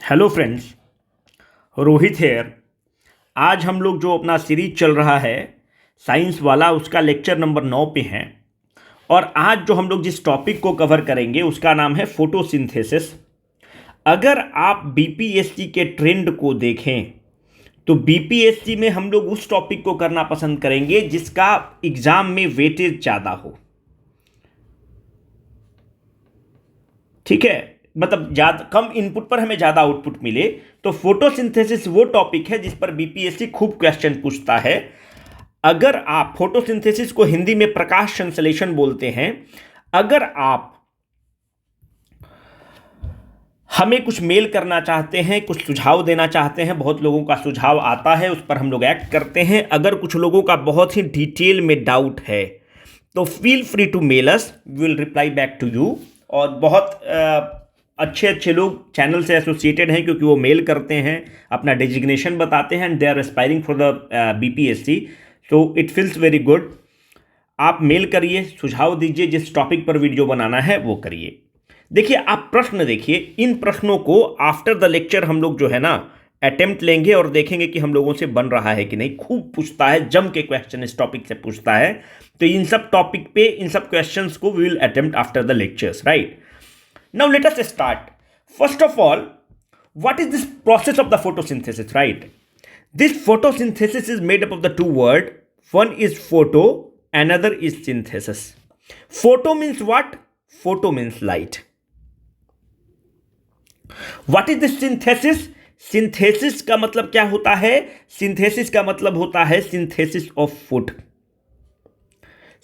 Hello friends, Rohit hair. आज हम लोग जो अपना सीरीज चल रहा है साइंस वाला, उसका लेक्चर नंबर 9 पे हैं। और आज जो हम लोग जिस टॉपिक को कवर करेंगे उसका नाम है फोटोसिंथेसिस। अगर आप बीपीएससी के ट्रेंड को देखें तो बीपीएससी में हम लोग उस टॉपिक को करना पसंद करेंगे जिसका एग्जाम में वेटेज ज़्यादा हो। ठीक है, मतलब ज़्यादा कम इनपुट पर हमें ज़्यादा आउटपुट मिले। तो फोटोसिंथेसिस वो टॉपिक है जिस पर बीपीएससी खूब क्वेश्चन पूछता है। अगर आप फोटोसिंथेसिस को हिंदी में प्रकाश संश्लेषण बोलते हैं, अगर आप हमें कुछ मेल करना चाहते हैं, कुछ सुझाव देना चाहते हैं, बहुत लोगों का सुझाव आता है, उस पर हम लोग एक्ट करते हैं। अगर कुछ लोगों का बहुत ही डिटेल में डाउट है तो feel free to mail us, we will reply back to you. और बहुत अच्छे अच्छे लोग चैनल से एसोसिएटेड हैं क्योंकि वो मेल करते हैं, अपना डेजिग्नेशन बताते हैं and they are aspiring for the BPSC, so it feels very good. आप मेल करिए, सुझाव दीजिए, जिस टॉपिक पर वीडियो बनाना है वो करिए। देखिए, आप प्रश्न देखिए, इन प्रश्नों को आफ्टर द लेक्चर हम लोग जो है ना अटेम्प्ट लेंगे और देखेंगे कि हम लोगों से बन रहा है कि नहीं। खूब पूछता है, जम के क्वेश्चन इस टॉपिक से पूछता है। तो इन सब टॉपिक पे इन सब क्वेश्चंस को we will attempt after the lectures, right? Now let us start. First of all, what is this process of the photosynthesis, right? This photosynthesis is made up of the two words. One is photo, another is synthesis. Photo means what? Photo means light. What is this synthesis? Synthesis का मतलब क्या होता है? Synthesis का मतलब होता है synthesis of food.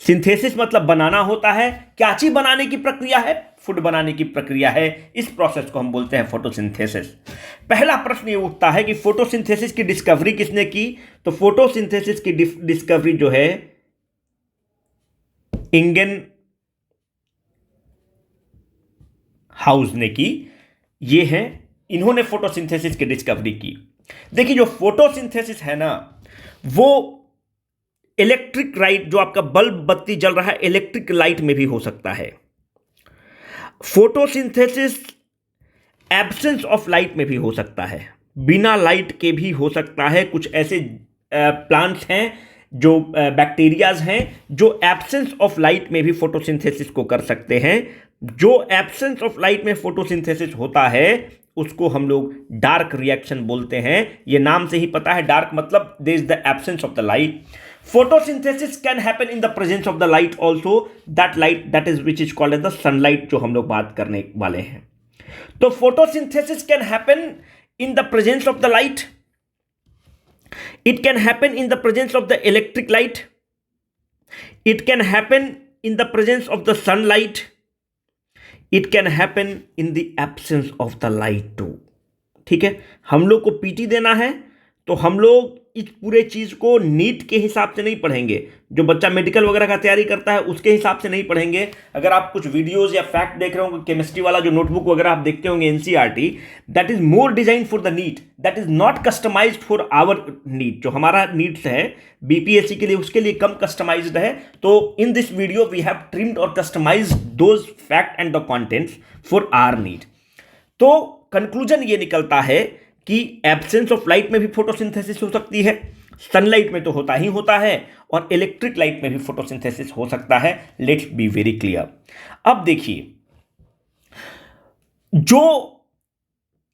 Synthesis मतलब बनाना होता है। क्या चीज बनाने की प्रक्रिया है? फूड बनाने की प्रक्रिया है। इस प्रोसेस को हम बोलते हैं फोटोसिंथेसिस। पहला प्रश्न ये उठता है कि फोटोसिंथेसिस की डिस्कवरी किसने की? तो फोटोसिंथेसिस की डिस्कवरी जो है इंगन हाउस ने की। ये है, इन्होंने फोटोसिंथेसिस की डिस्कवरी की। देखिए, जो फोटोसिंथेसिस है ना, वो इलेक्ट्रिक लाइट, जो आपका बल्ब बत्ती जल रहा है, इलेक्ट्रिक लाइट में भी हो सकता है। फोटोसिंथेसिस एब्सेंस ऑफ लाइट में भी हो सकता है, बिना लाइट के भी हो सकता है। कुछ ऐसे प्लांट्स हैं, जो बैक्टीरियाज हैं, जो एब्सेंस ऑफ लाइट में भी फोटोसिंथेसिस को कर सकते हैं। जो एब्सेंस ऑफ लाइट में फोटोसिंथेसिस होता है उसको हम लोग डार्क रिएक्शन बोलते हैं। ये नाम से ही पता है, डार्क मतलब there is the absence of the light. Photosynthesis can happen in the presence of the light also. That light, that is which is called as the sunlight, जो हम लोग बात करने वाले हैं। तो photosynthesis can happen in the presence of the light. It can happen in the presence of the electric light. It can happen in the presence of the sunlight. It can happen in the absence of the light too. ठीक है, हम लोग को PT देना है तो हम लोग इस पूरे चीज को नीट के हिसाब से नहीं पढ़ेंगे। जो बच्चा मेडिकल वगैरह का तैयारी करता है उसके हिसाब से नहीं पढ़ेंगे। अगर आप कुछ वीडियोस या फैक्ट देख रहे होंगे, केमिस्ट्री वाला जो नोटबुक वगैरह आप देखते होंगे NCERT, that is more design for the NEET, that is not customized for our NEET. जो हमारा नीड्स है बीपीएससी के लिए, उसके लिए कम कस्टमाइज्ड है। तो in this video we have trimmed और customised those fact and the contents for our need. तो कंक्लूजन ये निकलता है कि एब्सेंस ऑफ लाइट में भी फोटोसिंथेसिस हो सकती है, सनलाइट में तो होता ही होता है, और इलेक्ट्रिक लाइट में भी फोटोसिंथेसिस हो सकता है। Let's be very clear. अब देखिए, जो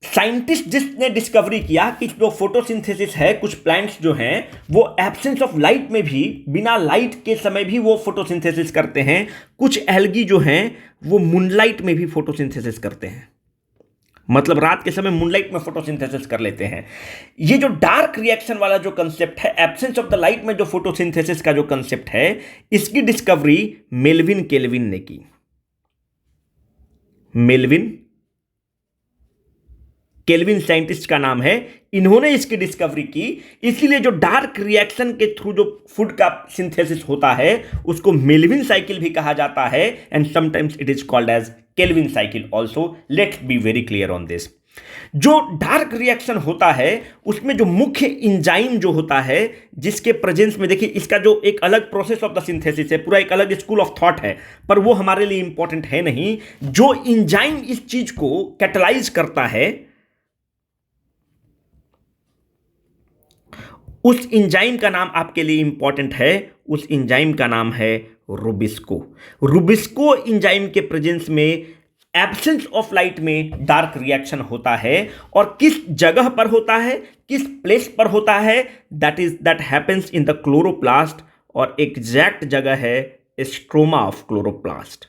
साइंटिस्ट जिसने डिस्कवरी किया कि जो फोटोसिंथेसिस है, कुछ प्लांट्स जो हैं वो एब्सेंस ऑफ लाइट में भी, बिना लाइट के समय भी वो फोटोसिंथेसिस करते हैं। कुछ एल्गी जो हैं वो मूनलाइट में भी फोटोसिंथेसिस करते हैं, मतलब रात के समय मूनलाइट में फोटोसिंथेसिस कर लेते हैं। ये जो डार्क रिएक्शन वाला जो कंसेप्ट है, एब्सेंस ऑफ द लाइट में जो फोटोसिंथेसिस का जो कंसेप्ट है, इसकी डिस्कवरी मेल्विन केल्विन ने की। मेल्विन केल्विन साइंटिस्ट का नाम है, इन्होंने इसकी डिस्कवरी की। इसीलिए जो डार्क रिएक्शन के थ्रू जो फूड का सिंथेसिस होता है उसको मेल्विन साइकिल भी कहा जाता है, and sometimes it is called as Calvin cycle also. Let's be very clear on this. जो डार्क रिएक्शन होता है उसमें जो मुख्य इंजाइम जो होता है, जिसके प्रेजेंस में, देखिए इसका जो एक अलग प्रोसेस ऑफ द सिंथेसिस है, पूरा एक अलग स्कूल ऑफ थॉट है, पर वो हमारे लिए इंपॉर्टेंट है नहीं। जो इंजाइम इस चीज को कैटलाइज करता है उस एंजाइम का नाम आपके लिए इंपॉर्टेंट है, उस एंजाइम का नाम है रुबिस्को। रुबिस्को एंजाइम के प्रेजेंस में एब्सेंस ऑफ लाइट में डार्क रिएक्शन होता है, और किस जगह पर होता है, किस प्लेस पर होता है, that happens in the chloroplast, और एग्जैक्ट जगह है stroma of chloroplast.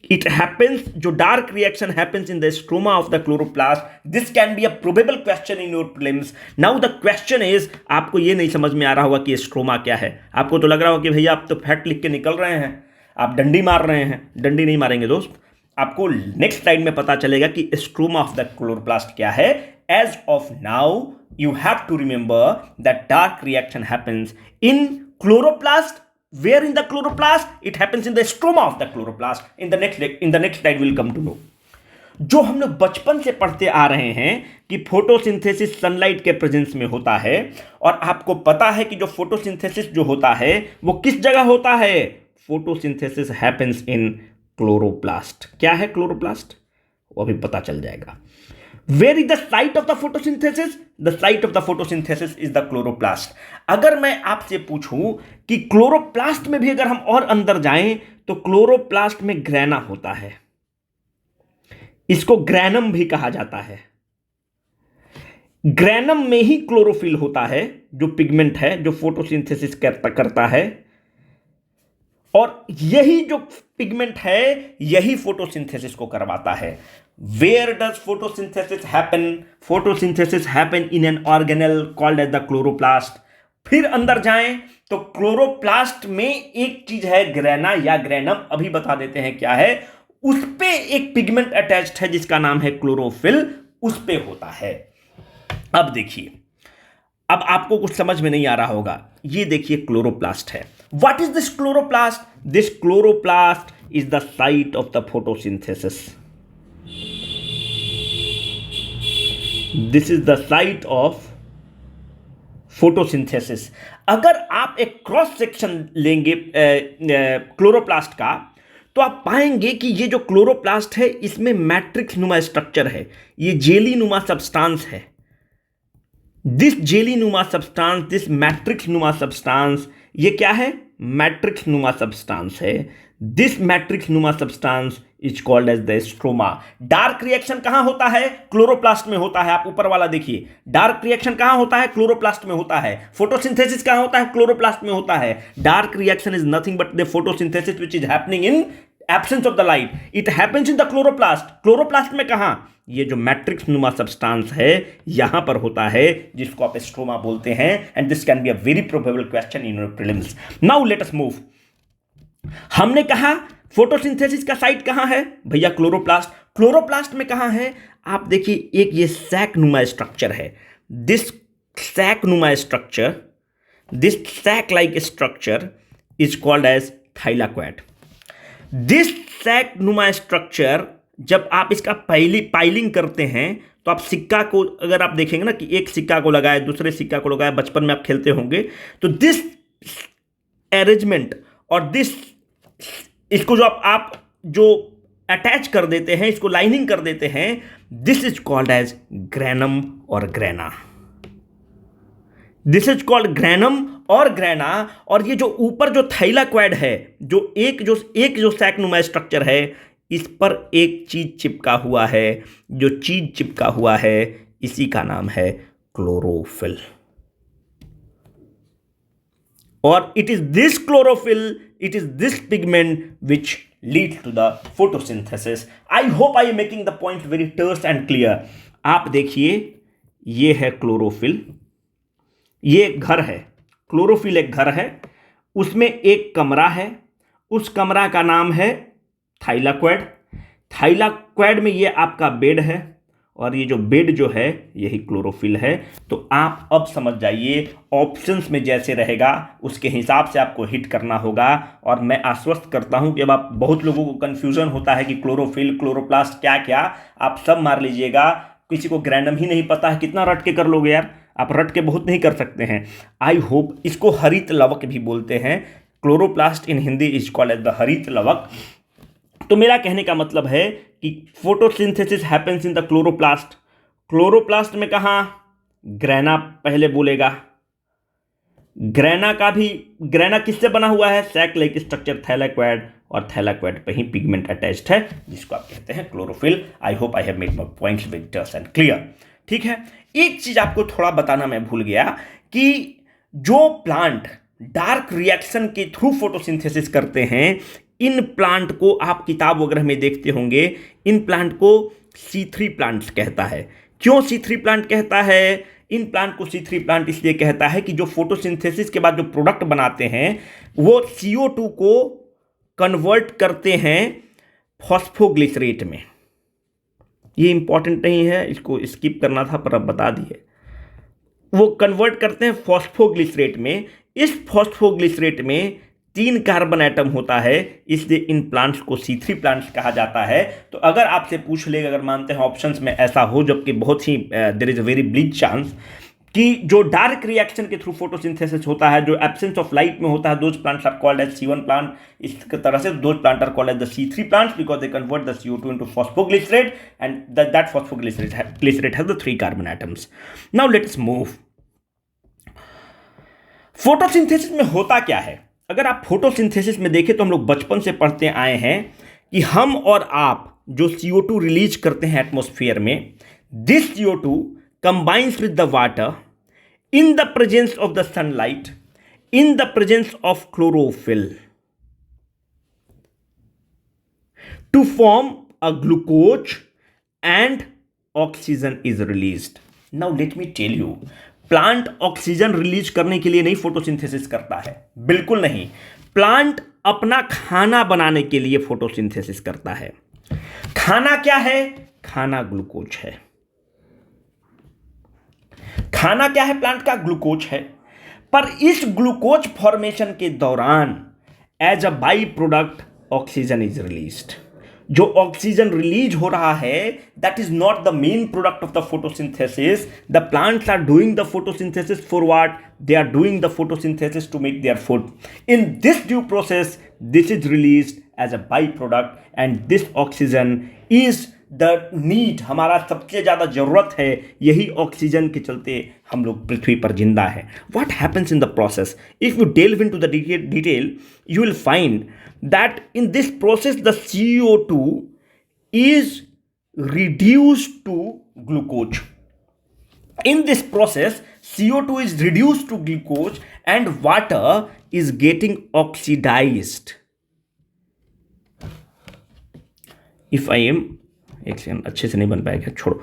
It happens, जो dark reaction happens in the stroma of the chloroplast. This can be a probable question in your prelims. Now the question is, आपको ये नहीं समझ में आ रहा होगा कि स्ट्रोमा क्या है। आपको तो लग रहा होगा कि भैया आप तो फैक्ट लिख के निकल रहे हैं, आप डंडी मार रहे हैं। डंडी नहीं मारेंगे दोस्त, आपको नेक्स्ट स्लाइड में पता चलेगा कि स्ट्रोमा ऑफ द क्लोरोप्लास्ट क्या है। As of now you have to remember that dark reaction happens in chloroplast. Where in the chloroplast? It happens in the stroma of the chloroplast. In the next slide we'll come to know. जो हम लोग बचपन से पढ़ते आ रहे हैं कि photosynthesis sunlight के प्रेजेंस में होता है, और आपको पता है कि जो फोटोसिंथेसिस जो होता है वो किस जगह होता है। Photosynthesis happens in chloroplast. क्या है क्लोरोप्लास्ट, वो अभी पता चल जाएगा। Where is the site of the photosynthesis? The site of the photosynthesis is the chloroplast. अगर मैं आपसे पूछूं कि क्लोरोप्लास्ट में भी अगर हम और अंदर जाएं तो क्लोरोप्लास्ट में ग्रैना होता है, इसको ग्रैनम भी कहा जाता है। ग्रैनम में ही क्लोरोफिल होता है, जो पिगमेंट है जो फोटोसिंथेसिस करता है, और यही जो पिगमेंट है यही फोटोसिंथेसिस को करवाता है। Where does photosynthesis happen? Photosynthesis happen in an organelle called as the chloroplast. फिर अंदर जाएं तो क्लोरोप्लास्ट में एक चीज है ग्रैना या ग्रैनम, अभी बता देते हैं क्या है। उस पे एक पिगमेंट अटैच्ड है जिसका नाम है क्लोरोफिल, उस पे होता है। अब देखिए, अब आपको कुछ समझ में नहीं आ रहा होगा। ये देखिए क्लोरोप्लास्ट है। What is this chloroplast? This chloroplast is the site of the photosynthesis. This is the site of photosynthesis. अगर आप एक क्रॉस सेक्शन लेंगे क्लोरोप्लास्ट का, तो आप पाएंगे कि ये जो क्लोरोप्लास्ट है इसमें मैट्रिक्स नुमा स्ट्रक्चर है, ये जेली नुमा सब्सटेंस है। दिस जेली नुमा सब्सटेंस, दिस मैट्रिक्स नुमा सब्सटेंस, ये क्या है, मैट्रिक्स नुमा सब्सटेंस है। दिस मैट्रिक्स नुमा substance is called as the stroma. Dark reaction कहां होता है, क्लोरोप्लास्ट में होता है। आप ऊपर वाला देखिए, डार्क रिएक्शन कहां होता है, क्लोरोप्लास्ट में होता है। फोटोसिंथेसिस कहां होता है, क्लोरोप्लास्ट में होता है। Dark reaction is nothing but the photosynthesis which is happening in absence of the light. It happens in the chloroplast. Chloroplast में कहां, ये जो मैट्रिक्स नुमा सब्सटेंस है यहां पर होता है, जिसको आप स्ट्रोमा बोलते हैं। And this can be a very probable question in your prelims. Now let us move. हमने कहा फोटोसिंथेसिस का साइट कहां है भैया, क्लोरोप्लास्ट। क्लोरोप्लास्ट में कहां है, आप देखिए एक ये सैक नुमा स्ट्रक्चर है। दिस सैक नुमा structure, this sac like structure is called as thylakoid. This sac नुमा स्ट्रक्चर, जब आप इसका पाइलिंग करते हैं तो आप सिक्का को, अगर आप देखेंगे ना कि एक सिक्का को लगाए दूसरे सिक्का को लगाए, बचपन में आप खेलते होंगे, तो दिस अरेंजमेंट और दिस, इसको जो आप जो अटैच कर देते हैं, इसको लाइनिंग कर देते हैं, this is called as granum और grana. This is called granum और ग्रैना। और ये जो ऊपर जो थाइलाक्वाड है, जो एक जो सैकनुमा स्ट्रक्चर है, इस पर एक चीज चिपका हुआ है। जो चीज चिपका हुआ है इसी का नाम है क्लोरोफिल। और it is this chlorophyll, it is this pigment which leads to the photosynthesis. I hope I am making the point very terse and clear. आप देखिए, ये है क्लोरोफिल, ये एक घर है। क्लोरोफिल एक घर है, उसमें एक कमरा है, उस कमरा का नाम है थाइलाक्वाड। थाइलाक्वाड में ये आपका बेड है, और ये जो बेड जो है यही क्लोरोफिल है। तो आप अब समझ जाइए, ऑप्शंस में जैसे रहेगा उसके हिसाब से आपको हिट करना होगा। और मैं आश्वस्त करता हूं कि अब आप, बहुत लोगों को कन्फ्यूजन होता है कि क्लोरोफिल, क्लोरोप्लास्ट क्या क्या, आप सब मार लीजिएगा। किसी को ग्रैनम ही नहीं पता है, कितना रट के कर लोगे यार, आप रट के बहुत नहीं कर सकते हैं। आई होप, इसको हरित लवक भी बोलते हैं। Chloroplast in Hindi is called as the harit lavak. तो मेरा कहने का मतलब है कि photosynthesis happens in the chloroplast. Chloroplast में कहाँ, ग्रेना पहले बोलेगा। ग्रेना किससे बना हुआ है? सैक लाइक स्ट्रक्चर, थैलेक्वाइड, और थैलेक्वाइड पे ही पिगमेंट अटैच्ड है जिसको आप कहते हैं chlorophyll. I hope I have made my points Victus and clear. ठीक है, एक चीज आपको थोड़ा बताना मैं भूल गया कि जो प्लांट डार्क रिएक्शन के थ्रू फोटोसिंथेसिस करते हैं, इन प्लांट को आप किताब वगैरह में देखते होंगे, इन प्लांट को C3 प्लांट्स कहता है। क्यों C3 प्लांट कहता है? इन प्लांट को C3 प्लांट इसलिए कहता है कि जो फोटोसिंथेसिस के बाद जो प्रोडक्ट बनाते हैं वो CO2 को कन्वर्ट करते हैं फॉस्फोग्लिसरेट में। ये इंपॉर्टेंट नहीं है, इसको स्किप करना था पर अब बता दिए। वो कन्वर्ट करते हैं फॉस्फोग्लिसरेट में। इस फॉस्फोग्लिसरेट में 3 कार्बन एटम होता है, इसलिए इन प्लांट्स को C3 प्लांट्स कहा जाता है। तो अगर आपसे पूछ लेगा, अगर मानते हैं ऑप्शंस में ऐसा हो, जबकि बहुत ही there is a very bleak chance कि जो डार्क रिएक्शन के थ्रू फोटोसिंथेसिस होता है, जो एब्सेंस ऑफ लाइट में होता है, those plants are called as C1 plant. इस तरह से those plant are called as the C3 plants because they convert the CO2 into phosphoglycerate and that phosphoglycerate has the 3 carbon atoms. Now let us move. Photosynthesis में होता क्या है? अगर आप photosynthesis में देखें तो हम लोग बचपन से पढ़ते आए हैं कि हम और आप जो CO2 रिलीज करते हैं एटमॉस्फेयर में, this CO2 combines with the water in the presence of the sunlight, in the presence of chlorophyll to form a glucose and oxygen is released. Now let me tell you, plant oxygen release करने के लिए नहीं photosynthesis करता है, बिल्कुल नहीं। Plant अपना खाना बनाने के लिए फोटोसिंथेसिस करता है। खाना क्या है? खाना ग्लूकोज है। खाना क्या है? प्लांट का ग्लूकोज है। पर इस ग्लूकोज फॉर्मेशन के दौरान as a by product oxygen is released. जो ऑक्सीजन रिलीज हो रहा है that is not the main product of the photosynthesis. The plants are doing the photosynthesis for what? They are doing the photosynthesis to make their food. In this due process this is released as a by product and this oxygen is the need. हमारा सबसे ज्यादा जरूरत है, यही oxygen के चलते हम लोग पृथ्वी पर जिंदा है। What happens in the process? If you delve into the detail you will find that in this process the CO2 is reduced to glucose. In this process CO2 is reduced to glucose and water is getting oxidized. If I am, एक second, अच्छे से नहीं बन पाएगा, छोड़ो।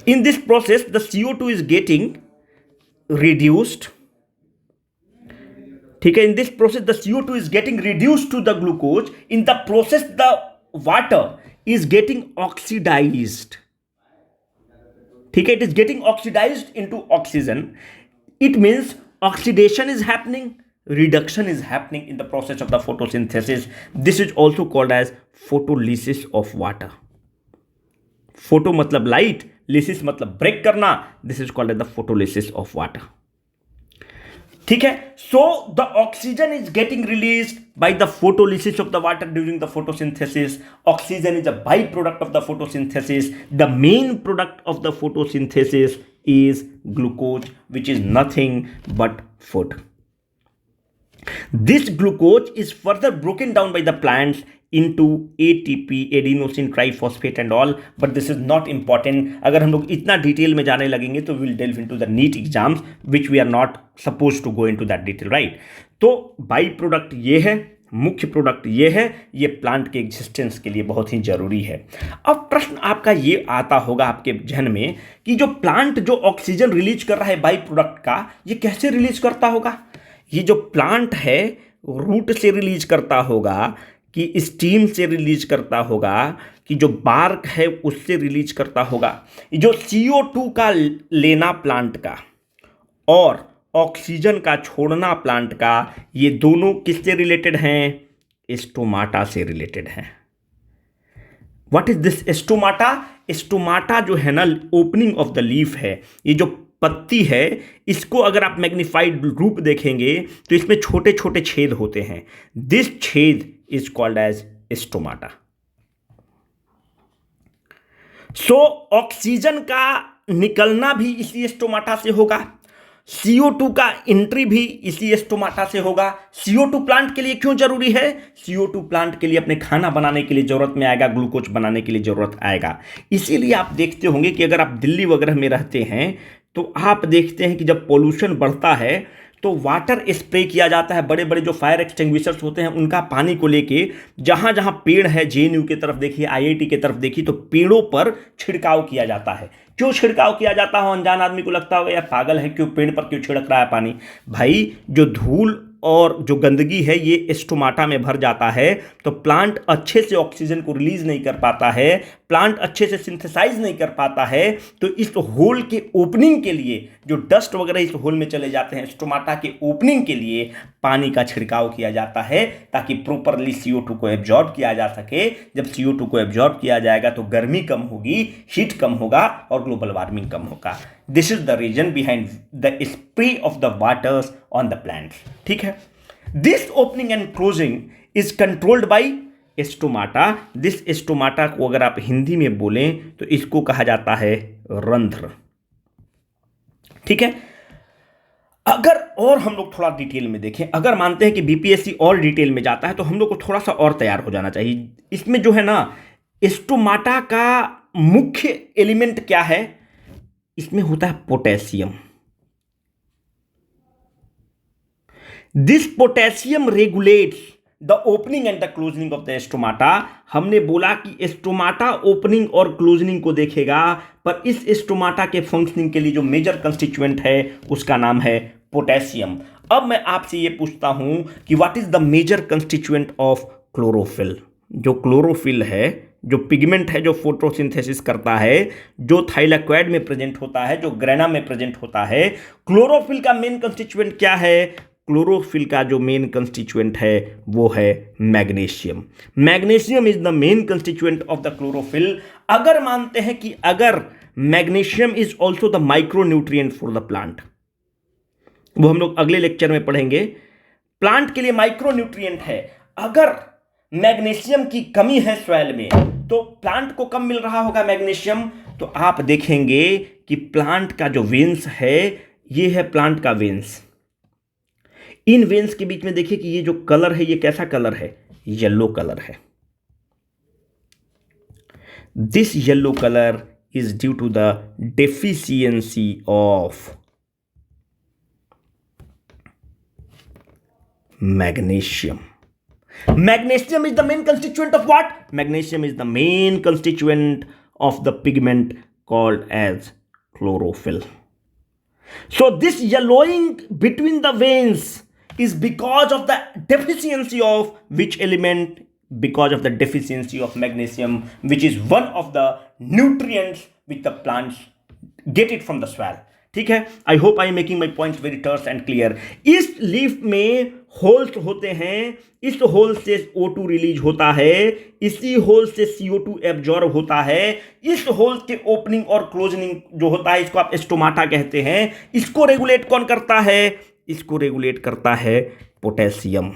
In this process the CO2 is getting reduced. ठीक है, in this process the CO2 is getting reduced to the glucose. In the process the water is getting oxidised. ठीक है, it is getting oxidised into oxygen. It means oxidation is happening, reduction is happening in the process of the photosynthesis. This is also called as photolysis of water. Photo मतलब light, lysis मतलब break करना, this is called as the photolysis of water. ठीक है, so the oxygen is getting release by the photolysis of the water during the photosynthesis. Oxygen is a by product of the photosynthesis. The main product of the photosynthesis is glucose, which is nothing but food. This glucose is further broken down by the plants into ATP, adenosine triphosphate and all, but this is not important. अगर हम लोग इतना detail में जाने लगेंगे तो we will delve into the NEET exams, which we are not supposed to go into that detail, right? तो by product ये है, मुख्य प्रोडक्ट ये है, ये प्लांट के एग्जिस्टेंस के लिए बहुत ही जरूरी है। अब प्रश्न आपका ये आता होगा आपके जहन में कि जो प्लांट जो ऑक्सीजन रिलीज कर रहा है बाई प्रोडक्ट का, ये कैसे रिलीज करता होगा? ये जो प्लांट है रूट से रिलीज करता होगा कि स्टीम से रिलीज करता होगा कि जो बार्क है उससे रिलीज करता होगा? जो CO2 का लेना प्लांट का और ऑक्सीजन का छोड़ना प्लांट का, ये दोनों किससे रिलेटेड हैं? स्टोमाटा से रिलेटेड हैं। What is this stomata? Stomata जो है ना, ओपनिंग ऑफ द लीफ है, ये जो पत्ती है, इसको अगर आप मैग्नीफाइड रूप देखेंगे तो इसमें छोटे छोटे छेद होते हैं। This chhed is called as stomata. So oxygen का निकलना भी इसी स्टोमाटा से होगा, CO2 का एंट्री भी इसी स्टोमाटा से होगा। CO2 प्लांट के लिए क्यों जरूरी है? CO2 प्लांट के लिए अपने खाना बनाने के लिए जरूरत में आएगा, ग्लूकोज बनाने के लिए जरूरत आएगा। इसीलिए आप देखते होंगे कि अगर आप दिल्ली वगैरह में रहते हैं तो आप देखते हैं कि जब पोल्यूशन बढ़ता है तो वाटर स्प्रे किया जाता है। बड़े बड़े जो फायर एक्सटिंग्विशर्स होते हैं उनका पानी को लेके जहां जहां पेड़ है, JNU की तरफ देखिए, IIT की तरफ देखिए, तो पेड़ों पर छिड़काव किया जाता है। क्यों छिड़काव किया जाता है? अनजान आदमी को लगता होगा यार पागल है, क्यों पेड़ पर क्यों छिड़क रहा है पानी? भाई जो धूल और जो गंदगी है ये स्टोमाटा में भर जाता है तो प्लांट अच्छे से ऑक्सीजन को रिलीज नहीं कर पाता है, प्लांट अच्छे से सिंथेसाइज नहीं कर पाता है। तो इस होल के ओपनिंग के लिए जो डस्ट वगैरह इस होल में चले जाते हैं, स्टोमाटा के ओपनिंग के लिए पानी का छिड़काव किया जाता है ताकि प्रॉपरली CO2 को एब्जॉर्ब किया जा सके। जब CO2 को एब्जॉर्ब किया जाएगा तो गर्मी कम होगी, हीट कम होगा और ग्लोबल वार्मिंग कम होगा। This is the reason behind the spray of the waters on the plants. ठीक है, this opening and closing is controlled by stomata. This stomata को अगर आप हिंदी में बोलें तो इसको कहा जाता है रंध्र। ठीक है, अगर और हम लोग थोड़ा डिटेल में देखें, अगर मानते हैं कि BPSC और डिटेल में जाता है तो हम लोग को थोड़ा सा और तैयार हो जाना चाहिए। इसमें जो है ना, स्टोमाटा का मुख्य एलिमेंट क्या है? इसमें होता है potassium. This potassium regulates the opening and the closing of the stomata. हमने बोला कि स्टोमाटा ओपनिंग और क्लोजनिंग को देखेगा, पर इस स्टोमाटा के फंक्शनिंग के लिए जो मेजर कंस्टिट्यूएंट है उसका नाम है पोटेशियम। अब मैं आपसे ये पूछता हूं कि what is the major constituent of chlorophyll? जो क्लोरोफिल है, जो पिगमेंट है जो फोटोसिंथेसिस करता है, जो थाइलाकोइड में प्रेजेंट होता है, जो ग्रेना में प्रेजेंट होता है, क्लोरोफिल का मेन कंस्टिट्यूएंट क्या है? क्लोरोफिल का जो मेन कंस्टिट्यूएंट है वो है magnesium. Magnesium is the main constituent of the chlorophyll. अगर मानते हैं कि अगर magnesium is also the micro nutrient for the plant, वो हम लोग अगले लेक्चर में पढ़ेंगे। प्लांट के लिए माइक्रो न्यूट्रिएंट है। अगर मैग्नीशियम की कमी है सॉइल में तो प्लांट को कम मिल रहा होगा मैग्नीशियम। तो आप देखेंगे कि प्लांट का जो वेन्स है, ये है प्लांट का वेन्स। इन वेन्स के बीच में देखिए कि ये जो कलर है ये कैसा कलर है? येलो कलर है। This yellow colour is due to the deficiency of magnesium. Magnesium is the main constituent of what? Magnesium is the main constituent of the pigment called as chlorophyll. So this yellowing between the veins is because of the deficiency of which element? Because of the deficiency of magnesium, which is one of the nutrients which the plants get it from the soil. ठीक है, I hope I making my point very terse and clear. इस leaf में holes होते हैं, इस whole से O2 release होता है, इसी होल से CO2 एब्जॉर्ब होता है। इस होल के ओपनिंग और क्लोजनिंग जो होता है इसको आप स्टोमाटा कहते हैं। इसको रेगुलेट कौन करता है? इसको रेगुलेट करता है पोटेशियम।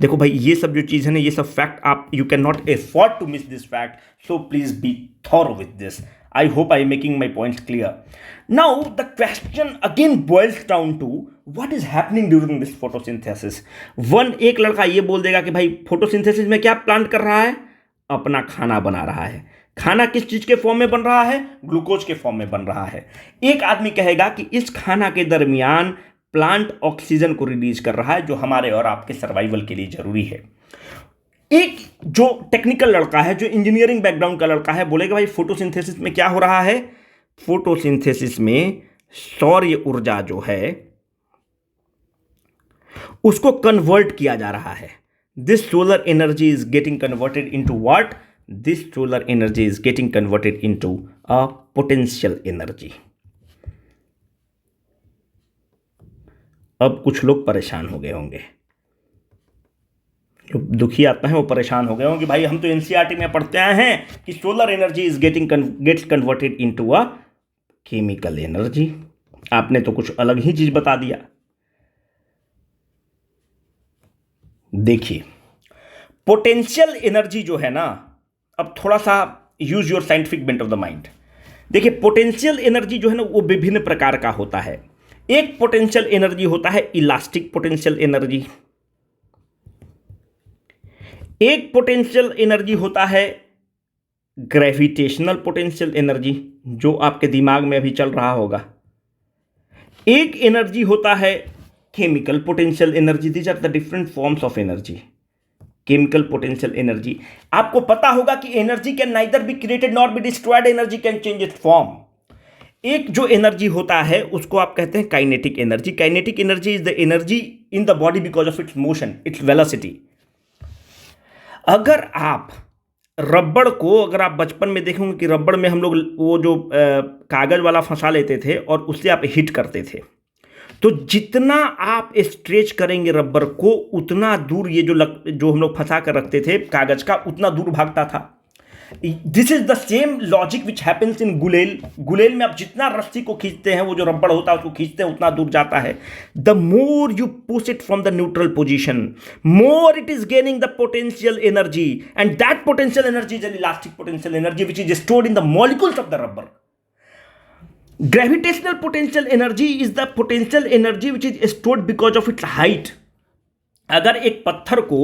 देखो भाई, ये सब जो चीज है ना, ये सब फैक्ट आप you can not afford to miss this fact, so please be thorough with this. I hope I am making my points clear. Now the question again boils down to what is happening during this photosynthesis. एक लड़का ये बोल देगा कि भाई photosynthesis में क्या plant कर रहा है? अपना खाना बना रहा है। खाना किस चीज के फॉर्म में बन रहा है? ग्लूकोज के फॉर्म में बन रहा है। एक आदमी कहेगा कि इस खाना के दरमियान प्लांट ऑक्सीजन को रिलीज कर रहा है जो हमारे और आपके सर्वाइवल के लिए जरूरी है। एक जो टेक्निकल लड़का है, जो इंजीनियरिंग बैकग्राउंड का लड़का है, बोलेगा भाई फोटोसिंथेसिस में क्या हो रहा है? फोटोसिंथेसिस में सौर ऊर्जा जो है उसको कन्वर्ट किया जा रहा है। This solar energy is getting converted into what? This solar energy is getting converted into a potential energy. अब कुछ लोग परेशान हो गए होंगे, जो दुखी आते हैं वो परेशान हो गए होंगे, भाई हम तो एनसीईआरटी में पढ़ते आए हैं कि solar energy is gets converted into a chemical energy. आपने तो कुछ अलग ही चीज बता दिया। देखिए, पोटेंशियल एनर्जी जो है ना, अब थोड़ा सा use your scientific bent of the mind. देखिए पोटेंशियल एनर्जी जो है ना वो विभिन्न प्रकार का होता है। एक पोटेंशियल एनर्जी होता है इलास्टिक पोटेंशियल एनर्जी, एक पोटेंशियल एनर्जी होता है ग्रेविटेशनल पोटेंशियल एनर्जी, जो आपके दिमाग में अभी चल रहा होगा। एक एनर्जी होता है chemical potential energy. These are the different forms of energy. Chemical potential energy, आपको पता होगा कि energy can neither be created nor be destroyed, energy can change its form. एक जो एनर्जी होता है उसको आप कहते हैं kinetic energy. Kinetic energy is the energy in the body because of its motion, its velocity. अगर आप रबड़ को, अगर आप बचपन में देखेंगे कि रबड़ में हम लोग वो जो कागज वाला फंसा लेते थे और उससे आप हिट करते थे, तो जितना आप स्ट्रेच करेंगे रबर को उतना दूर ये जो हम लोग फंसा कर रखते थे कागज का, उतना दूर भागता था। This is the same logic which happens in गुलेल। गुलेल में आप जितना रस्सी को खींचते हैं, वो जो रबड़ होता है उसको खींचते हैं, उतना दूर जाता है। The more you push it from the neutral position, more it is gaining the potential energy, and that potential energy is an elastic potential energy which is stored in the molecules of the rubber. Gravitational potential energy is the potential energy which is stored because of its height. अगर एक पत्थर को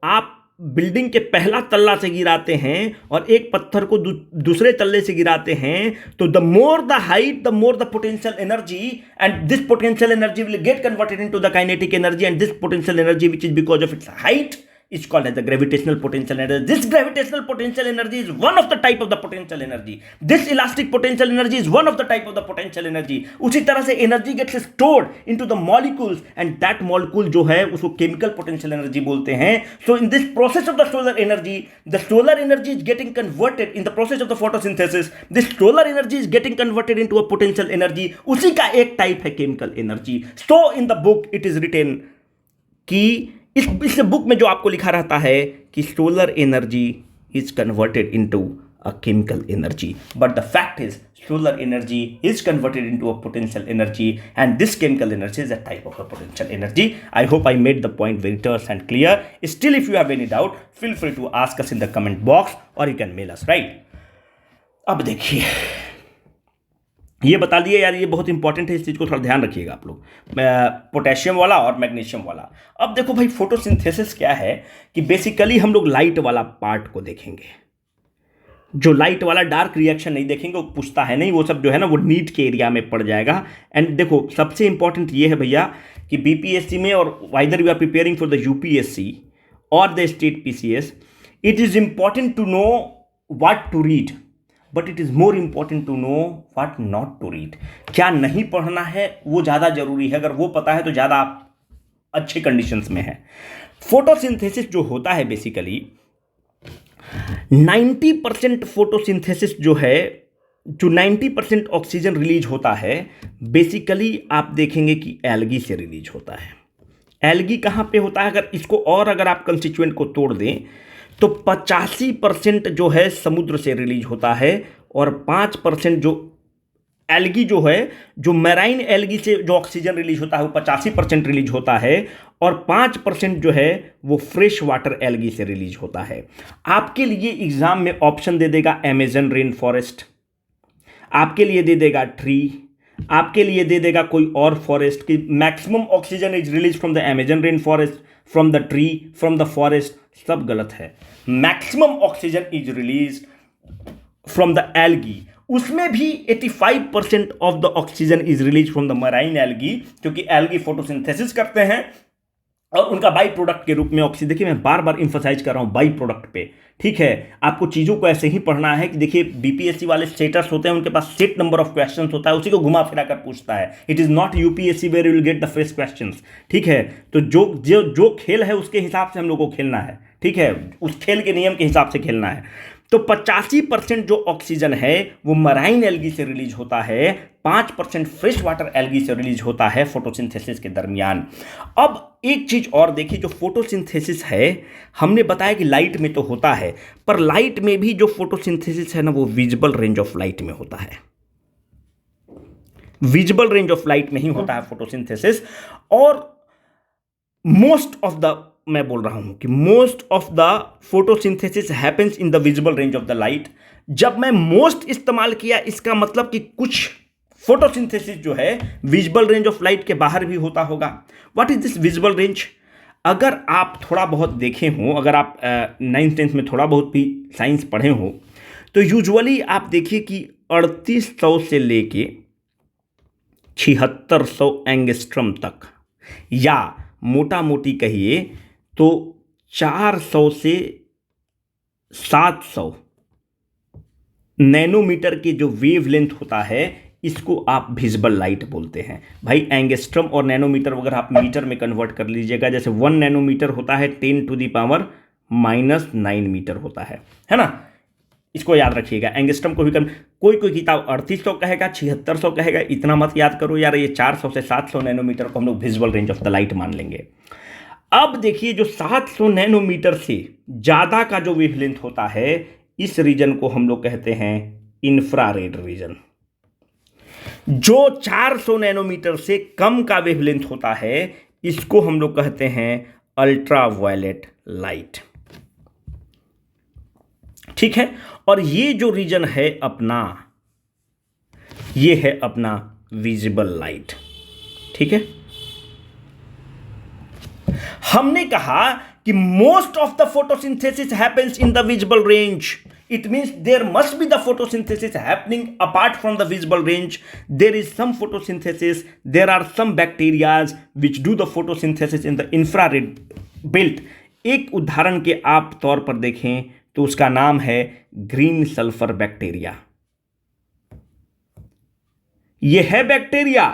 आप building के पहला तल्ला से गिराते हैं और एक पत्थर को दूसरे तल्ले से गिराते हैं, तो the more the height the more the potential energy, and this potential energy will get converted into the kinetic energy, and this potential energy which is because of it's height is called as the gravitational potential energy. This gravitational potential energy is one of the type of the potential energy. This elastic potential energy is one of the type of the potential energy. उसी तरह से energy gets stored into the molecules, and that molecule जो है उसको chemical potential energy बोलते हैं. So in this process of the solar energy is getting converted in the process of the photosynthesis. This solar energy is getting converted into a potential energy. उसी का एक type है chemical energy. So in the book it is written कि इस book में जो आपको लिखा रहता है कि solar energy is converted into a chemical energy, but the fact is solar energy is converted into a potential energy, and this chemical energy is a type of a potential energy. I hope I made the point very terse and clear. Still if you have any doubt feel free to ask us in the comment box और you can mail us, right. अब देखिए, ये बता दिए यार, ये बहुत important है, इस चीज़ को थोड़ा ध्यान रखिएगा आप लोग, पोटेशियम वाला और मैग्नीशियम वाला. अब देखो भाई, फोटोसिंथेसिस क्या है कि बेसिकली हम लोग लाइट वाला पार्ट को देखेंगे. जो लाइट वाला डार्क रिएक्शन नहीं देखेंगे, वो पूछता है नहीं, वो सब जो है ना वो नीट के एरिया में पड़ जाएगा. एंड देखो सबसे इंपॉर्टेंट ये है भैया कि बीपीएससी में, और whether you are preparing for the UPSC और the state PCS, it is important to know what to read, but it is more important to know what not to read. क्या नहीं पढ़ना है वो ज़्यादा जरूरी है. अगर वो पता है तो ज़्यादा आप अच्छे कंडीशंस में है. फोटोसिंथेसिस जो होता है बेसिकली 90% फोटोसिंथेसिस जो है, जो 90% ऑक्सीजन रिलीज होता है, बेसिकली आप देखेंगे कि एल्गी से रिलीज होता है. एल्गी कहाँ पे होता है? अगर आप कंस्टिट्यूएंट को तोड़ दें तो 85% जो है समुद्र से रिलीज होता है, और 5% जो एल्गी जो है, जो मैराइन एल्गी से जो ऑक्सीजन रिलीज होता है वो 85% रिलीज होता है, और 5% जो है वो फ्रेश वाटर एल्गी से रिलीज होता है. आपके लिए एग्जाम में ऑप्शन दे देगा अमेजन रेन फॉरेस्ट, आपके लिए दे देगा ट्री, आपके लिए दे देगा कोई और फॉरेस्ट की maximum oxygen is release from the Amazon rain forest, from the tree, from the forest. सब गलत है. Maximum oxygen is release from the algae. उसमें भी 85% of the oxygen is release from the marine algae, क्योंकि algae photosynthesis करते हैं और उनका बाई प्रोडक्ट के रूप में ऑक्सीजन. देखिए मैं बार बार इंफोसाइज कर रहा हूं बाई प्रोडक्ट पे, ठीक है. आपको चीज़ों को ऐसे ही पढ़ना है कि देखिए बीपीएससी वाले सेटर्स होते हैं, उनके पास सेट नंबर ऑफ क्वेश्चंस होता है, उसी को घुमा फिरा कर पूछता है. It is not UPSC where you will get the fresh questions, ठीक है. तो जो खेल है उसके हिसाब से हम लोग को खेलना है, ठीक है. उस खेल के नियम के हिसाब से खेलना है. तो 85% जो ऑक्सीजन है वो मराइन एल्गी से रिलीज होता है, 5% फ्रेश वाटर एल्गी से रिलीज होता है फोटोसिंथेसिस के दरमियान. अब एक चीज और देखिए, जो फोटोसिंथेसिस है हमने बताया कि लाइट में तो होता है, पर लाइट में भी जो फोटोसिंथेसिस है ना वो विजिबल रेंज ऑफ लाइट में होता है. विजिबल रेंज ऑफ लाइट में ही होता है फोटोसिंथेसिस. और मैं बोल रहा हूं कि most of the photosynthesis happens in the visible range of the light. जब मैं मोस्ट इस्तेमाल किया, इसका मतलब कि कुछ फोटोसिंथेसिस जो है विजिबल रेंज ऑफ लाइट के बाहर भी होता होगा। What is this visible range? अगर आप थोड़ा बहुत देखे हो, अगर आप 9th-10th में थोड़ा बहुत भी साइंस पढ़े हो, तो यूजुअली आप देखिए कि 3800 से लेके 7600 एंगस्ट्रम तक, या मोटा मोटी कहिए तो 400 से 700 नैनोमीटर के जो वेवलेंथ होता है, इसको आप विजिबल लाइट बोलते हैं। भाई एंगस्ट्रम और नैनोमीटर अगर आप मीटर में कन्वर्ट कर लीजिएगा, जैसे 1 नैनोमीटर होता है 10⁻⁻9 मीटर होता है ना। इसको याद रखिएगा, एंगस्ट्रम को भी कोई किताब 3800 कहेगा, 7600 कहेगा, इतना मत याद करो यार। ये 400 से 700 नैनोमीटर को हम लोग visible range of the light मान लेंगे। अब देखिए, जो 700 नैनोमीटर से ज़्यादा का जो वेवलेंथ होता है, इस रीजन को हम लोग कहते हैं इंफ्रारेड रीजन। जो 400 नैनोमीटर से कम का वेवलेंथ होता है, इसको हम लोग कहते हैं अल्ट्रावायलेट लाइट। ठीक है, और ये जो रीजन है अपना, ये है अपना विजिबल लाइट। ठीक है, हमने कहा कि most of the photosynthesis happens in the visible range. It means there must be the photosynthesis happening apart from the visible range. There is some photosynthesis. There are some bacteria which do the photosynthesis in the infrared belt. एक उदाहरण के आप तौर पर देखें तो उसका नाम है ग्रीन सल्फर बैक्टीरिया। यह है बैक्टीरिया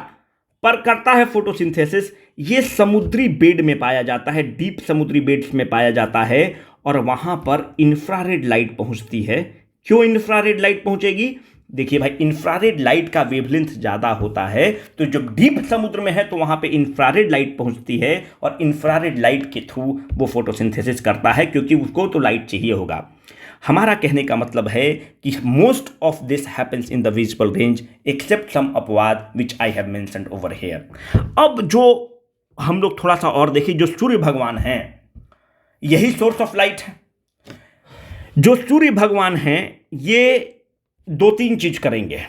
पर करता है फोटोसिंथेसिस। ये समुद्री बेड में पाया जाता है, डीप समुद्री बेड्स में पाया जाता है, और वहां पर इंफ्रारेड लाइट पहुंचती है। क्यों इंफ्रारेड लाइट पहुंचेगी? देखिए भाई, इंफ्रारेड लाइट का वेवलेंथ ज़्यादा होता है, तो जब डीप समुद्र में है तो वहाँ पे इंफ्रारेड लाइट पहुँचती है, और इंफ्रारेड लाइट के थ्रू वो फोटोसिंथेसिस करता है, क्योंकि उसको तो लाइट चाहिए होगा। हमारा कहने का मतलब है कि most of this happens in the visible range except some अपवाद which I have mentioned over here. अब जो हम लोग थोड़ा सा और देखिए, जो सूर्य भगवान हैं, यही सोर्स ऑफ लाइट है। जो सूर्य भगवान हैं, ये 2-3 चीज करेंगे।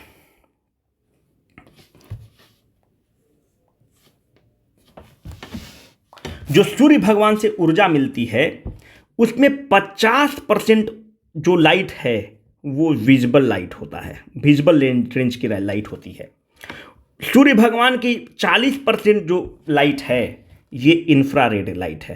जो सूर्य भगवान से ऊर्जा मिलती है, उसमें 50% जो लाइट है वो विजिबल लाइट होता है, विजिबल रेंज की लाइट होती है। सूर्य भगवान की 40% जो लाइट है ये इंफ्रारेड लाइट है।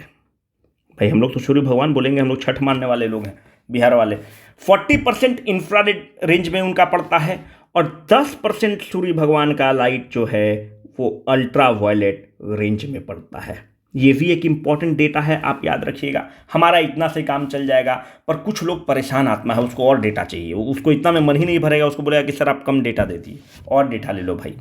भाई हम लोग तो सूर्य भगवान बोलेंगे, हम लोग छठ मानने वाले लोग हैं, बिहार वाले। 40% इंफ्रारेड रेंज में उनका पड़ता है, और 10% सूर्य भगवान का लाइट जो है वो अल्ट्रा वायलेट रेंज में पड़ता है। ये भी एक इंपॉर्टेंट डेटा है, आप याद रखिएगा। हमारा इतना से काम चल जाएगा, पर कुछ लोग परेशान आत्मा है, उसको और डेटा चाहिए, उसको इतना में मन ही नहीं भरेगा, उसको बोलेगा कि सर आप कम डेटा दे दिए, और डेटा ले लो भाई।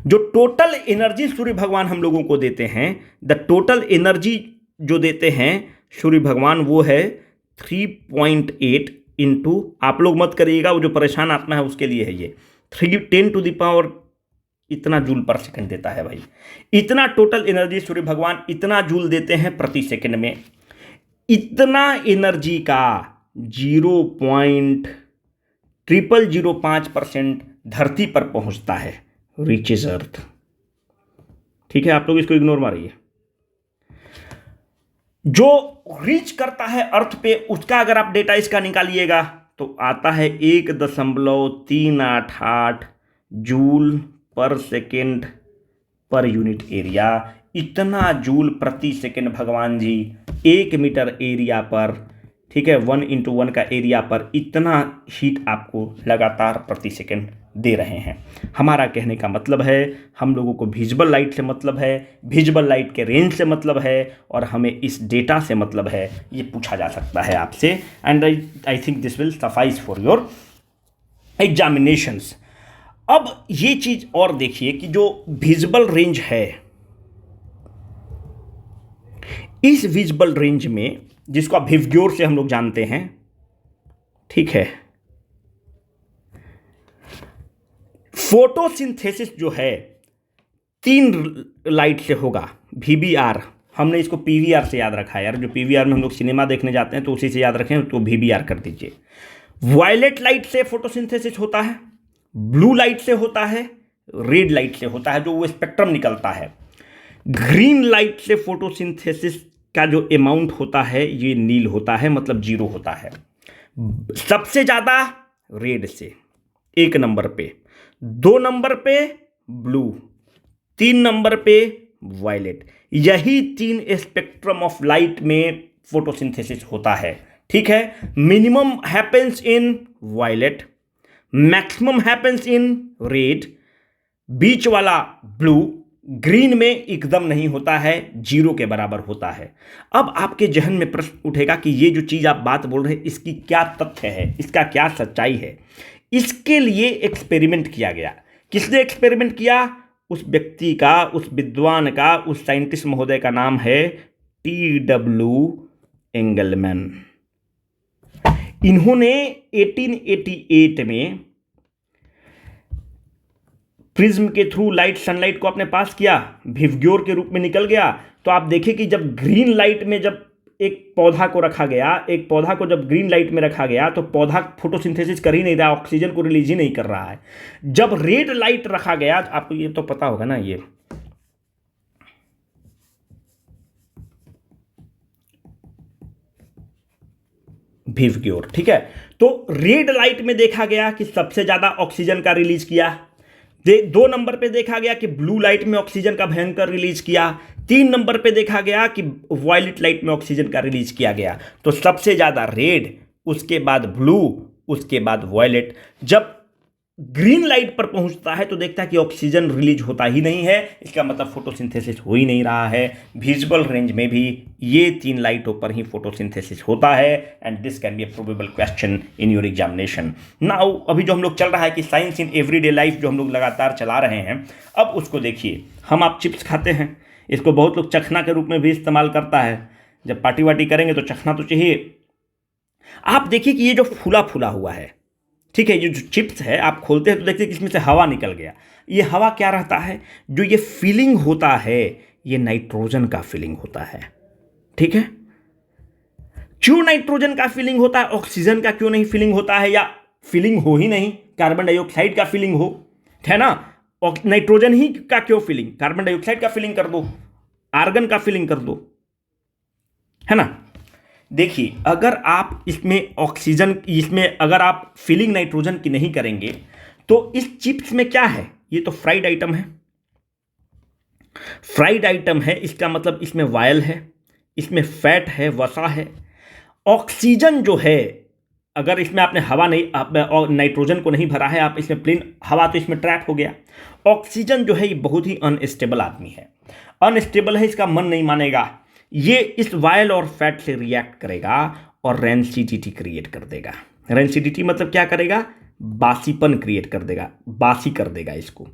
जो टोटल एनर्जी सूर्य भगवान हम लोगों को देते हैं, द टोटल एनर्जी जो देते हैं सूर्य भगवान, वो है 3.8 इंटू, आप लोग मत करिएगा, वो जो परेशान आत्मा है उसके लिए है ये, 10⁻⁻, इतना जूल पर सेकंड देता है भाई। इतना टोटल एनर्जी सूर्य भगवान इतना जूल देते हैं प्रति सेकंड में। इतना एनर्जी का 0.0005% धरती पर पहुंचता है, रीचेज अर्थ। ठीक है, आप लोग इसको इग्नोर मारिए। जो रीच करता है अर्थ पे, उसका अगर आप डेटा इसका निकालिएगा तो आता है 1.388 जूल पर सेकेंड पर यूनिट एरिया। इतना जूल प्रति सेकेंड भगवान जी 1 मीटर एरिया पर, ठीक है, 1 × 1 का एरिया पर इतना हीट आपको लगातार प्रति सेकेंड दे रहे हैं। हमारा कहने का मतलब है, हम लोगों को विजिबल लाइट से मतलब है, विजिबल लाइट के रेंज से मतलब है, और हमें इस डेटा से मतलब है। ये पूछा जा सकता है आपसे, and I think this will suffice for your examinations. अब ये चीज और देखिए कि जो विजिबल रेंज है, इस विजिबल रेंज में, जिसको आप विवग्योर से हम लोग जानते हैं, ठीक है, फोटोसिंथेसिस जो है 3 लाइट से होगा। VBR, हमने इसको PVR से याद रखा है यार, जो PVR में हम लोग सिनेमा देखने जाते हैं तो उसी से याद रखें, तो VBR कर दीजिए। वायलेट लाइट से फोटोसिंथेसिस होता है, ब्लू लाइट से होता है, रेड लाइट से होता है जो वो स्पेक्ट्रम निकलता है। ग्रीन लाइट से फोटोसिंथेसिस का जो अमाउंट होता है ये नील होता है, मतलब 0 होता है। सबसे ज्यादा रेड से 1 नंबर पे, 2 नंबर पे ब्लू, 3 नंबर पे वायलेट। यही 3 स्पेक्ट्रम ऑफ लाइट में फोटोसिंथेसिस होता है। ठीक है, minimum happens in violet, maximum happens in red, बीच वाला ब्लू, ग्रीन में एकदम नहीं होता है, 0 के बराबर होता है। अब आपके जहन में प्रश्न उठेगा कि ये जो चीज आप बात बोल रहे हैं इसकी क्या तथ्य है, इसका क्या सच्चाई है। इसके लिए एक्सपेरिमेंट किया गया। किसने एक्सपेरिमेंट किया? उस व्यक्ति का, उस विद्वान का, उस साइंटिस्ट महोदय का नाम है TW एंगलमैन। इन्होंने 1888 में प्रिज्म के थ्रू लाइट, सनलाइट को अपने पास किया, विवग्योर के रूप में निकल गया। तो आप देखें कि जब ग्रीन लाइट में जब एक पौधा को रखा गया, एक पौधा को जब ग्रीन लाइट में रखा गया तो पौधा फोटोसिंथेसिस कर ही नहीं रहा, ऑक्सीजन को रिलीज ही नहीं कर रहा है। जब रेड लाइट रखा गया, आपको ये तो पता होगा ना, ये विवग्योर, ठीक है। तो रेड लाइट में देखा गया कि सबसे ज्यादा ऑक्सीजन का रिलीज किया। 2 नंबर पे देखा गया कि ब्लू लाइट में ऑक्सीजन का भयंकर रिलीज किया। 3 नंबर पे देखा गया कि वायलेट लाइट में ऑक्सीजन का रिलीज किया गया। तो सबसे ज्यादा रेड, उसके बाद ब्लू, उसके बाद वायलेट। जब ग्रीन लाइट पर पहुंचता है तो देखता है कि ऑक्सीजन रिलीज होता ही नहीं है, इसका मतलब फोटोसिंथेसिस हो ही नहीं रहा है। विजुअल रेंज में भी ये 3 लाइटों पर ही फोटोसिंथेसिस होता है। And this can be a probable question in your examination. Now अभी जो हम लोग चल रहा है कि साइंस इन एवरीडे लाइफ जो हम लोग लगातार चला रहे हैं, अब उसको देखिए। हम आप चिप्स खाते हैं, इसको बहुत लोग चखना के रूप में भी इस्तेमाल करता है। जब पार्टी वार्टी करेंगे तो चखना तो चाहिए। आप देखिए कि ये जो फूला फूला हुआ है, ठीक है, ये जो चिप्स है आप खोलते हैं तो देखते हैं कि इसमें से हवा निकल गया। ये हवा क्या रहता है? जो ये फीलिंग होता है ये नाइट्रोजन का फीलिंग होता है। ठीक है, क्यों नाइट्रोजन का फीलिंग होता है, ऑक्सीजन का क्यों नहीं फीलिंग होता है? या फीलिंग हो ही नहीं, कार्बन डाइऑक्साइड का फीलिंग हो, है ना। नाइट्रोजन ही का क्यों फीलिंग? कार्बन डाइऑक्साइड का फीलिंग कर दो, आर्गन का फीलिंग कर दो, है ना। देखिए, अगर आप इसमें ऑक्सीजन, इसमें अगर आप फीलिंग नाइट्रोजन की नहीं करेंगे तो इस चिप्स में क्या है? ये तो फ्राइड आइटम है, फ्राइड आइटम है, इसका मतलब इसमें वायल है, इसमें फैट है, वसा है। ऑक्सीजन जो है, अगर इसमें आपने हवा नहीं और नाइट्रोजन को नहीं भरा है, आप इसमें प्लेन हवा, तो इसमें ट्रैप हो गया। ऑक्सीजन जो है ये बहुत ही अनस्टेबल आदमी है, अनस्टेबल है, इसका मन नहीं मानेगा। ये इस वायल और फैट से रिएक्ट करेगा और रेंसिडिटी क्रिएट कर देगा। रेंसिडिटी मतलब क्या करेगा? बासीपन क्रिएट कर देगा, बासी कर देगा इसको।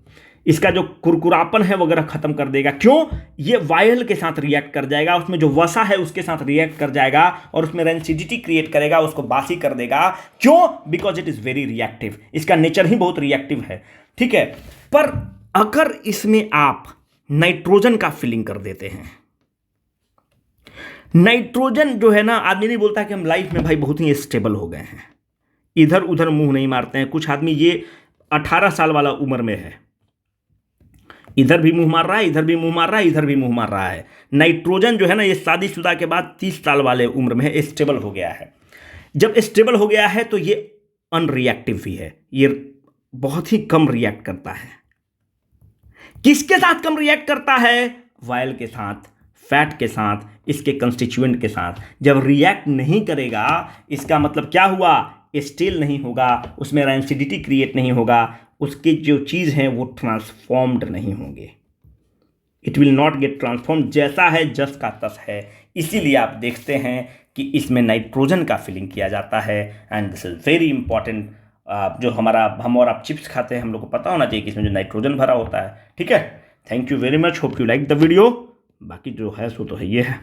इसका जो कुरकुरापन है वगैरह खत्म कर देगा। क्यों? ये वायल के साथ रिएक्ट कर जाएगा, उसमें जो वसा है उसके साथ रिएक्ट कर जाएगा और उसमें रेंसिडिटी क्रिएट करेगा, उसको बासी कर देगा। क्यों? Because it is very reactive, इसका नेचर ही बहुत रिएक्टिव है। ठीक है, पर अगर इसमें आप नाइट्रोजन का फिलिंग कर देते हैं, नाइट्रोजन जो है ना, आदमी नहीं बोलता कि हम लाइफ में भाई बहुत ही स्टेबल हो गए हैं, इधर उधर मुंह नहीं मारते हैं। कुछ आदमी ये 18 साल वाला उम्र में है, इधर भी मुंह मार रहा है, इधर भी मुंह मार रहा है, इधर भी मुंह मार रहा है। नाइट्रोजन जो है ना, ये शादीशुदा के बाद 30 साल वाले उम्र में है, स्टेबल हो गया है। जब स्टेबल हो गया है तो ये अनरिएक्टिव भी है, ये बहुत ही कम रिएक्ट करता है। किसके साथ कम रिएक्ट करता है? वायल के साथ, फैट के साथ, इसके कंस्टिट्यूएंट के साथ। जब रिएक्ट नहीं करेगा, इसका मतलब क्या हुआ? स्टेल नहीं होगा, उसमें रेंसिडिटी क्रिएट नहीं होगा, उसकी जो चीज़ है वो ट्रांसफॉर्म्ड नहीं होंगे। It will not gate transform, जैसा है जस का तस है। इसीलिए आप देखते हैं कि इसमें नाइट्रोजन का फिलिंग किया जाता है। And this is very important. जो हम और आप चिप्स खाते हैं, हम लोग को पता होना चाहिए कि इसमें जो नाइट्रोजन भरा होता है। ठीक है, thank you very much, hope you like the video. बाकी जो है सो तो है, ये है।